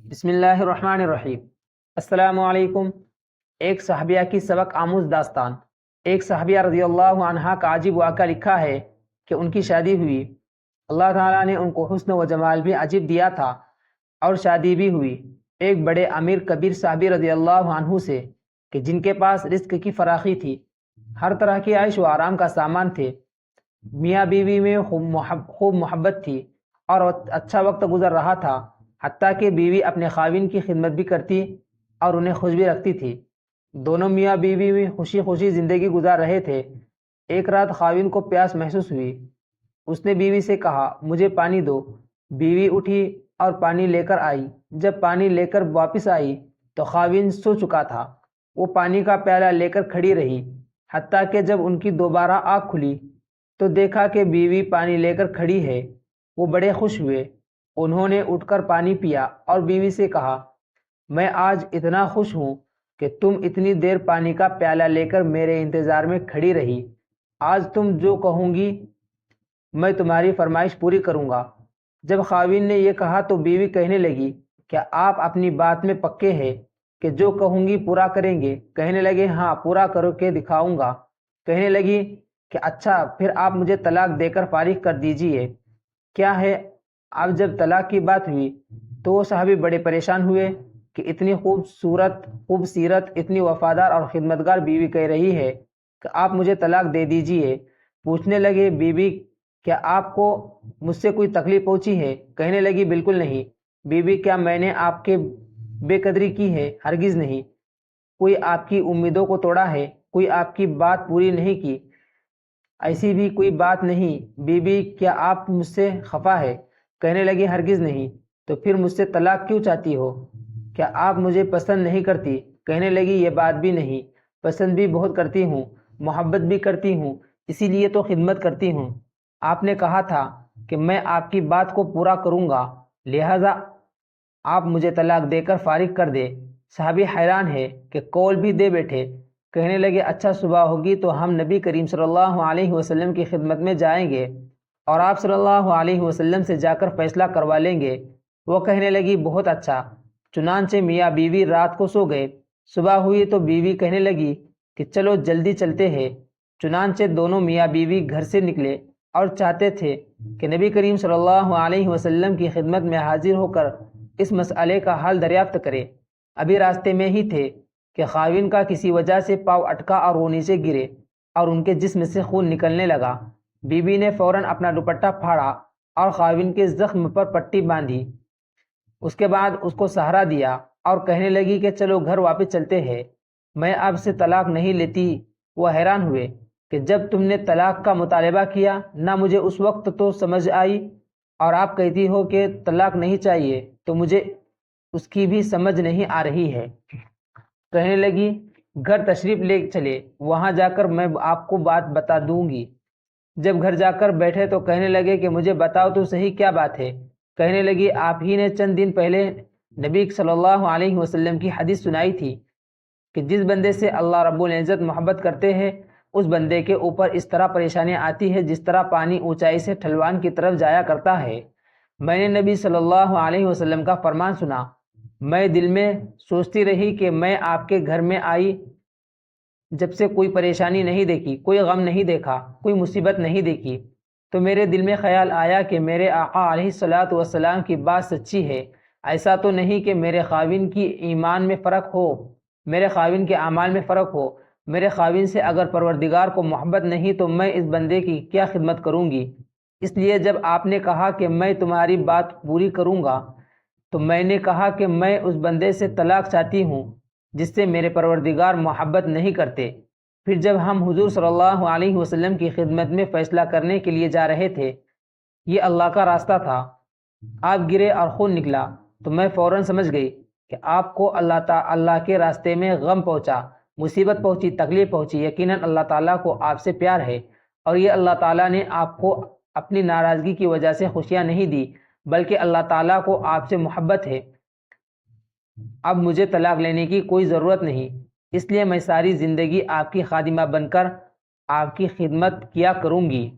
بسم اللہ الرحمن الرحیم۔ السلام علیکم۔ ایک صحابیہ کی سبق آموز داستان۔ ایک صحابیہ رضی اللہ عنہا کا عجیب واقعہ لکھا ہے کہ ان کی شادی ہوئی، اللہ تعالیٰ نے ان کو حسن و جمال بھی عجیب دیا تھا اور شادی بھی ہوئی ایک بڑے امیر کبیر صحابی رضی اللہ عنہ سے کہ جن کے پاس رزق کی فراخی تھی، ہر طرح کی عیش و آرام کا سامان تھے، میاں بیوی میں خوب محبت تھی اور اچھا وقت گزر رہا تھا، حتیٰ کہ بیوی اپنے خاوند کی خدمت بھی کرتی اور انہیں خوش بھی رکھتی تھی۔ دونوں میاں بیوی میں خوشی خوشی زندگی گزار رہے تھے۔ ایک رات خاوند کو پیاس محسوس ہوئی۔ اس نے بیوی سے کہا، مجھے پانی دو۔ بیوی اٹھی اور پانی لے کر آئی۔ جب پانی لے کر واپس آئی تو خاوند سو چکا تھا۔ وہ پانی کا پیالہ لے کر کھڑی رہی، حتیٰ کہ جب ان کی دوبارہ آنکھ کھلی تو دیکھا کہ بیوی پانی لے کر کھڑی ہے۔ وہ بڑے خوش ہوئے۔ انہوں نے اٹھ کر پانی پیا اور بیوی سے کہا، میں آج اتنا خوش ہوں کہ تم اتنی دیر پانی کا پیالہ لے کر میرے انتظار میں کھڑی رہی۔ آج تم جو کہوں گی میں تمہاری فرمائش پوری کروں گا۔ جب خاوند نے یہ کہا تو بیوی کہنے لگی، کیا آپ اپنی بات میں پکے ہیں کہ جو کہوں گی پورا کریں گے؟ کہنے لگے، ہاں، پورا کر کے دکھاؤں گا۔ کہنے لگی کہ اچھا، پھر آپ مجھے طلاق دے کر فارغ کر دیجئے۔ کیا ہے؟ اب جب طلاق کی بات ہوئی تو وہ صحابی بڑے پریشان ہوئے کہ اتنی خوب سیرت، اتنی وفادار اور خدمتگار بیوی کہہ رہی ہے کہ آپ مجھے طلاق دے دیجئے۔ پوچھنے لگے، بیوی کیا آپ کو مجھ سے کوئی تکلیف پہنچی ہے؟ کہنے لگی، بالکل نہیں۔ بیوی کیا میں نے آپ کے بے قدری کی ہے؟ ہرگز نہیں۔ کوئی آپ کی امیدوں کو توڑا ہے؟ کوئی آپ کی بات پوری نہیں کی؟ ایسی بھی کوئی بات نہیں۔ بیوی کیا آپ مجھ سے خفا ہے؟ کہنے لگی، ہرگز نہیں۔ تو پھر مجھ سے طلاق کیوں چاہتی ہو؟ کیا آپ مجھے پسند نہیں کرتی؟ کہنے لگی، یہ بات بھی نہیں، پسند بھی بہت کرتی ہوں، محبت بھی کرتی ہوں، اسی لیے تو خدمت کرتی ہوں۔ آپ نے کہا تھا کہ میں آپ کی بات کو پورا کروں گا، لہذا آپ مجھے طلاق دے کر فارغ کر دے۔ صحابی حیران ہے کہ قول بھی دے بیٹھے۔ کہنے لگے، اچھا، صبح ہوگی تو ہم نبی کریم صلی اللہ علیہ وسلم کی خدمت میں جائیں گے اور آپ صلی اللہ علیہ وسلم سے جا کر فیصلہ کروا لیں گے۔ وہ کہنے لگی، بہت اچھا۔ چنانچہ میاں بیوی رات کو سو گئے۔ صبح ہوئی تو بیوی کہنے لگی کہ چلو جلدی چلتے ہیں۔ چنانچہ دونوں میاں بیوی گھر سے نکلے اور چاہتے تھے کہ نبی کریم صلی اللہ علیہ وسلم کی خدمت میں حاضر ہو کر اس مسئلے کا حل دریافت کرے۔ ابھی راستے میں ہی تھے کہ خاوند کا کسی وجہ سے پاؤں اٹکا اور وہ نیچے گرے اور ان کے جسم سے خون نکلنے لگا۔ بیوی نے فوراً اپنا دوپٹہ پھاڑا اور خاوند کے زخم پر پٹی باندھی۔ اس کے بعد اس کو سہارا دیا اور کہنے لگی کہ چلو گھر واپس چلتے ہیں، میں اب سے طلاق نہیں لیتی۔ وہ حیران ہوئے کہ جب تم نے طلاق کا مطالبہ کیا نہ مجھے اس وقت تو سمجھ آئی، اور آپ کہتی ہو کہ طلاق نہیں چاہیے تو مجھے اس کی بھی سمجھ نہیں آ رہی ہے۔ کہنے لگی، گھر تشریف لے چلے، وہاں جا کر میں آپ کو بات بتا دوں گی۔ جب گھر جا کر بیٹھے تو کہنے لگے کہ مجھے بتاؤ تو صحیح، کیا بات ہے؟ کہنے لگی، آپ ہی نے چند دن پہلے نبی صلی اللہ علیہ وسلم کی حدیث سنائی تھی کہ جس بندے سے اللہ رب العزت محبت کرتے ہیں اس بندے کے اوپر اس طرح پریشانیاں آتی ہے جس طرح پانی اونچائی سے ڈھلوان کی طرف جایا کرتا ہے۔ میں نے نبی صلی اللہ علیہ وسلم کا فرمان سنا۔ میں دل میں سوچتی رہی کہ میں آپ کے گھر میں آئی جب سے کوئی پریشانی نہیں دیکھی، کوئی غم نہیں دیکھا، کوئی مصیبت نہیں دیکھی، تو میرے دل میں خیال آیا کہ میرے آقا علیہ الصلاۃ والسلام کی بات سچی ہے۔ ایسا تو نہیں کہ میرے خاوند کی ایمان میں فرق ہو، میرے خاوند کے اعمال میں فرق ہو۔ میرے خاوند سے اگر پروردگار کو محبت نہیں تو میں اس بندے کی کیا خدمت کروں گی؟ اس لیے جب آپ نے کہا کہ میں تمہاری بات پوری کروں گا تو میں نے کہا کہ میں اس بندے سے طلاق چاہتی ہوں جس سے میرے پروردگار محبت نہیں کرتے۔ پھر جب ہم حضور صلی اللہ علیہ وسلم کی خدمت میں فیصلہ کرنے کے لیے جا رہے تھے، یہ اللہ کا راستہ تھا، آپ گرے اور خون نکلا تو میں فوراً سمجھ گئی کہ آپ کو اللہ کے راستے میں غم پہنچا، مصیبت پہنچی، تکلیف پہنچی۔ یقیناً اللہ تعالیٰ کو آپ سے پیار ہے اور یہ اللہ تعالیٰ نے آپ کو اپنی ناراضگی کی وجہ سے خوشیاں نہیں دی، بلکہ اللہ تعالیٰ کو آپ سے محبت ہے۔ اب مجھے طلاق لینے کی کوئی ضرورت نہیں، اس لیے میں ساری زندگی آپ کی خادمہ بن کر آپ کی خدمت کیا کروں گی۔